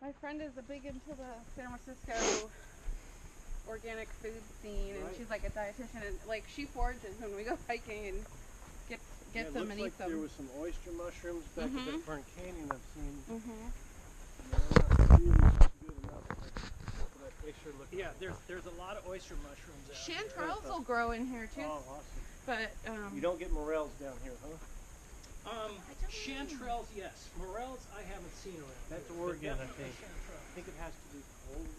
My friend is a big into the San Francisco organic food scene, and she's like a dietitian, and like she forages when we go hiking and gets them and eats them. There was some oyster mushrooms back at that Fern Canyon I've seen. Yeah, there's a lot of oyster mushrooms out Chanterelles will grow in here too. Oh, awesome. But you don't get morels down here, huh? Chanterelles, yes. Morels, I haven't seen around. That's Oregon, I think. I think it has to be colder.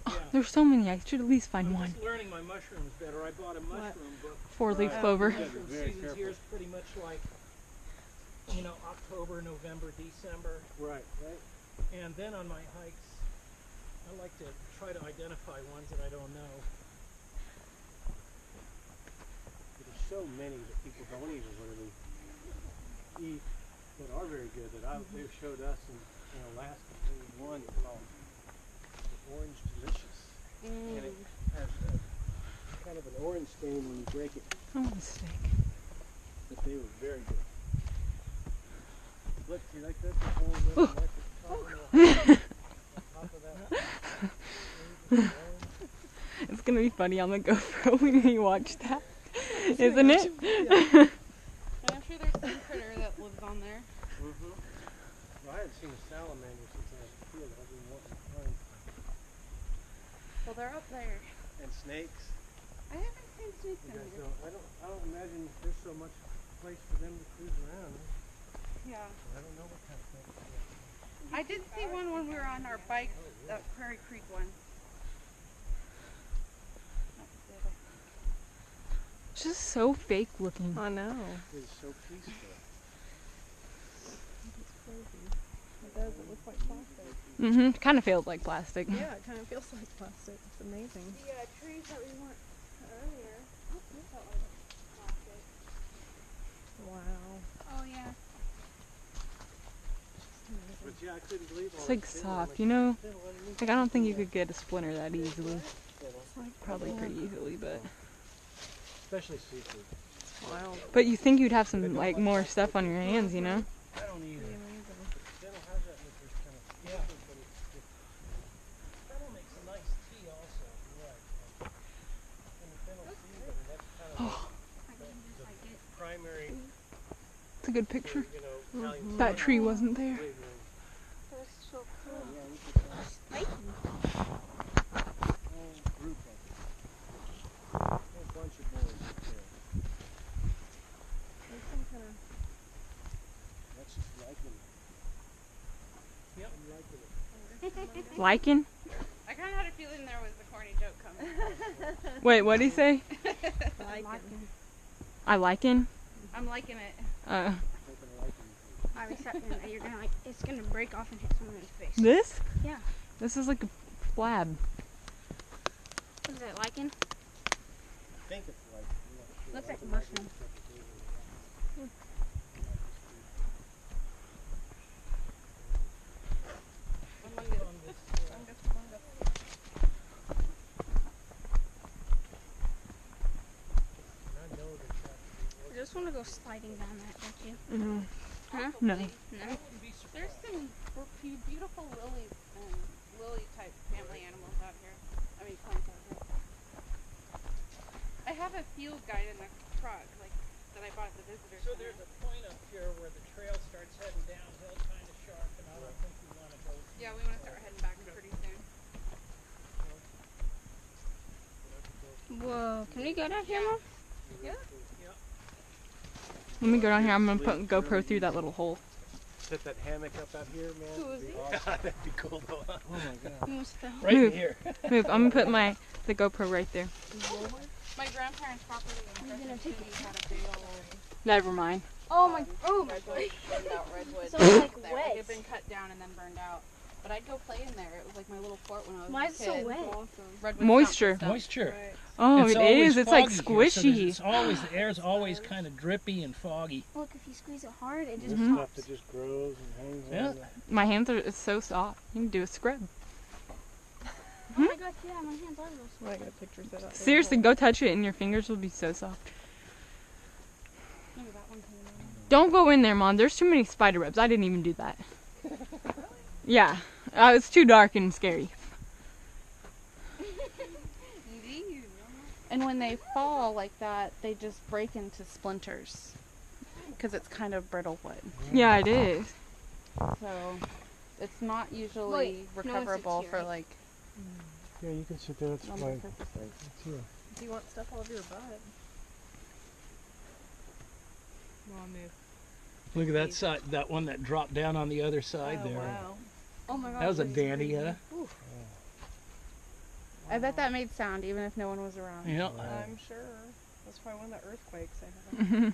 Oh, there's so many. I should at least find one. I'm just learning my mushrooms better. I bought a mushroom book. Four-leaf clover. Mushroom seasons here is pretty much like, you know, October, November, December. Right. And then on my hikes, I like to try to identify ones that I don't know. There's so many that people don't even really eat that are very good that they've showed us in Alaska. There was one called the Orange Delicious. And it has kind of an orange stain when you break it. I want a steak. But they were very good. Look, see, like that's the whole little top of that. It's gonna be funny on the GoPro when you watch that, isn't it? Yeah. And I'm sure there's some critter that lives on there. Well, I hadn't seen a salamander since I was a kid. I've been wanting to find. Well, they're up there. And snakes. I haven't seen snakes in here. I don't imagine there's so much place for them to cruise around. Yeah. I don't know what kind of snakes. I did see one when we were on our bike, that Prairie Creek one. It's just so fake looking. I know. It's so peaceful. It's crazy. It does. It looks like plastic. Mm-hmm. Kind of feels like plastic. Yeah, it kind of feels like plastic. It's amazing. The trees that we went earlier, they felt like plastic. Wow. Oh yeah. But yeah, I couldn't believe all It's like soft, you know? Like I don't think you could get a splinter that easily. Probably pretty easily, but. Especially seafood. Wild. But you think you'd have some like more stuff on your hands, you know? I don't either. Fennel has that licorice kind of. Yeah. Fennel makes a nice tea also. Right. And the fennel seed, that's kind of the primary. It's a good picture. You know, Italian That tree wasn't there. flavoring. That's so cool. Yeah, we could whole group of them. A whole bunch of boys up there. That's just lichen. Yep. I'm liking it. Lichen? I kind of had a feeling there was a corny joke coming. Wait, what did he say? Lichen. I lichen? I'm liking it. Taking a liking. I was something that you're gonna like, it's gonna break off and hit someone in the face. This? Yeah. This is like a flab. What is it, lichen? I think it's like. I'm not sure. Looks like mushroom. I just want to go sliding down that, don't you? Mm-hmm. Huh? No. No? There's some beautiful lily type family animals out here. I mean plants out here. I have a field guide in the truck, like that I bought at the visitor So center. there's a point up here where the trail starts heading downhill kind of sharp, and I don't think we want to go. Yeah, we want to start heading back pretty soon. Whoa, can we go down here, Mom? Yeah. Let me go down here. I'm gonna put GoPro through that little hole. Set that hammock up out here, man. Who is he? Awesome. That'd be cool though. Oh my god. We almost fell. Right Move. in here. Move. I'm gonna put the GoPro right there. My grandparents' property in Crescent City had a big old Never mind. Oh my, oh my redwood, burned out redwood. So it's like there. wet. It had been cut down and then burned out. But I'd go play in there. It was like my little fort when I was Why a is it kid. so wet? Redwood Moisture. stuff. Moisture. Right. Oh, It's it always is. It's like foggy here, so squishy. it's always, the air's always kind of drippy and foggy. Look, if you squeeze it hard, it just This Mhm. stuff pops. that just grows and hangs Yeah. on. My hands are it's so soft. You can do a scrub. Oh my gosh, yeah, my hands are real Well, I got pictures of that. Seriously, go touch it and your fingers will be so soft. Maybe that one came in. Don't go in there, Mom. There's too many spider webs. I didn't even do that. Yeah. It's too dark and scary. And when they fall like that, they just break into splinters because it's kind of brittle wood. Yeah, it is. So it's not usually recoverable for like Yeah, you can sit there. That's normal fine. purposes. It's here. Do you want stuff all over your butt? Look at that side, that one that dropped down on the other side there. Wow. Oh my god. That was a dandy, huh? I bet that made sound even if no one was around. Yeah. I'm sure. That's probably one of the earthquakes I had.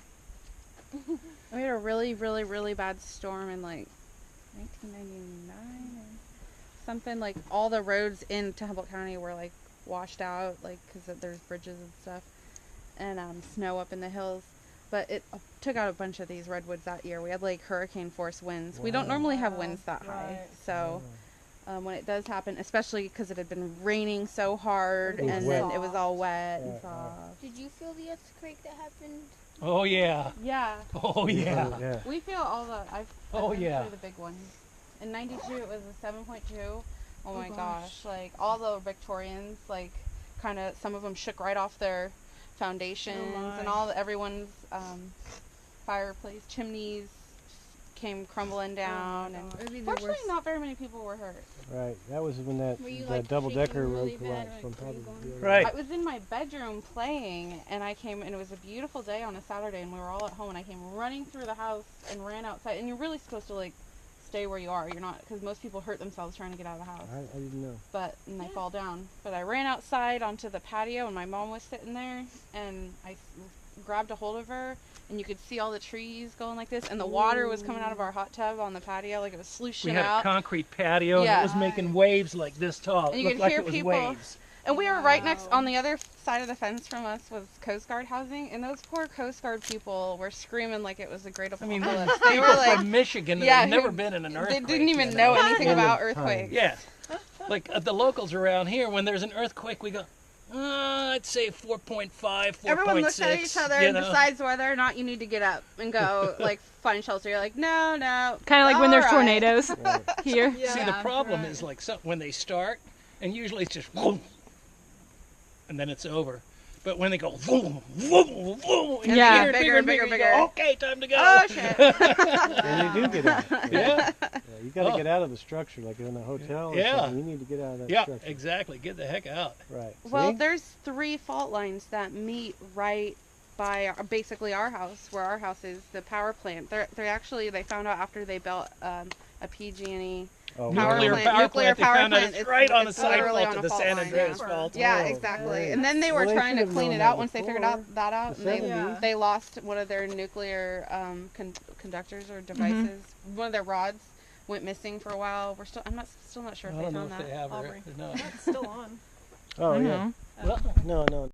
We had a really, really, really bad storm in like 1999 or something. Like all the roads into Humboldt County were like washed out, like because there's bridges and stuff, and snow up in the hills. But it took out a bunch of these redwoods that year. We had like hurricane force winds. We don't normally have winds that high, so when it does happen, especially because it had been raining so hard and then it was all wet and soft. Did you feel the earthquake that happened? Oh yeah. Yeah. Oh yeah. Yeah. We feel all the. I've been through the big ones. In '92, it was a 7.2. Oh my gosh! Like all the Victorians, like kind of some of them shook right off their foundations, and everyone's fireplace chimneys came crumbling down. And fortunately, not very many people were hurt. Right. That was when that like, double-decker shaking road really bad, collapsed. like, From were you probably going- Right. I was in my bedroom playing, and I came, and it was a beautiful day on a Saturday, and we were all at home, and I came running through the house and ran outside. And you're really supposed to like stay where you are. You're not, because most people hurt themselves trying to get out of the house. I didn't know. And they fall down. But I ran outside onto the patio, and my mom was sitting there, and I grabbed a hold of her, and you could see all the trees going like this, and the water was coming out of our hot tub on the patio, like it was slushing We had out. a concrete patio and Yeah. it was making waves like this tall. And It you looked could like hear it was people. waves. And we were right next, on the other side of the fence from us was Coast Guard housing, and those poor Coast Guard people were screaming like it was a great I mean, apocalypse. They people were like, from Michigan that yeah, had never who- been in an they earthquake. didn't even you know anything about Time. earthquakes. Yeah. Like the locals around here, when there's an earthquake, we go, I'd say 4.5, 4.6. Everyone looks at each other you and know? decides whether or not you need to get up and go, like, find shelter. You're like, no. Kind of like when there's all right. tornadoes here. See, the problem is like when they start, and usually it's just boom, and then it's over. But when they go boom, boom, boom, and Yeah. you hear it Bigger and bigger, you bigger. go, okay, time to go. Oh, shit. And you do get out. Yeah, You got to Oh. get out of the structure, like in a hotel or Yeah. something. You need to get out of that yeah, structure. exactly. Get the heck out. Right. Well, See? there's 3 fault lines that meet right by basically our house, where our house is, the power plant. They actually, they found out after they built a PG&E Oh, power Nuclear plant. power Nuclear plant. They power found out plant. it's right on the it's side literally fault on of a the fault San line. Andreas Yeah. fault. Yeah, Oh, exactly. great. And then they were Well, they trying to should have clean known it that out once they figured before. that out. The And 70s. they lost one of their nuclear conductors or devices. One of their rods went missing for a while. I'm still not sure I if they don't know found if that. they have or Aubrey. no. It's still on. Oh, I yeah. know. Well, No.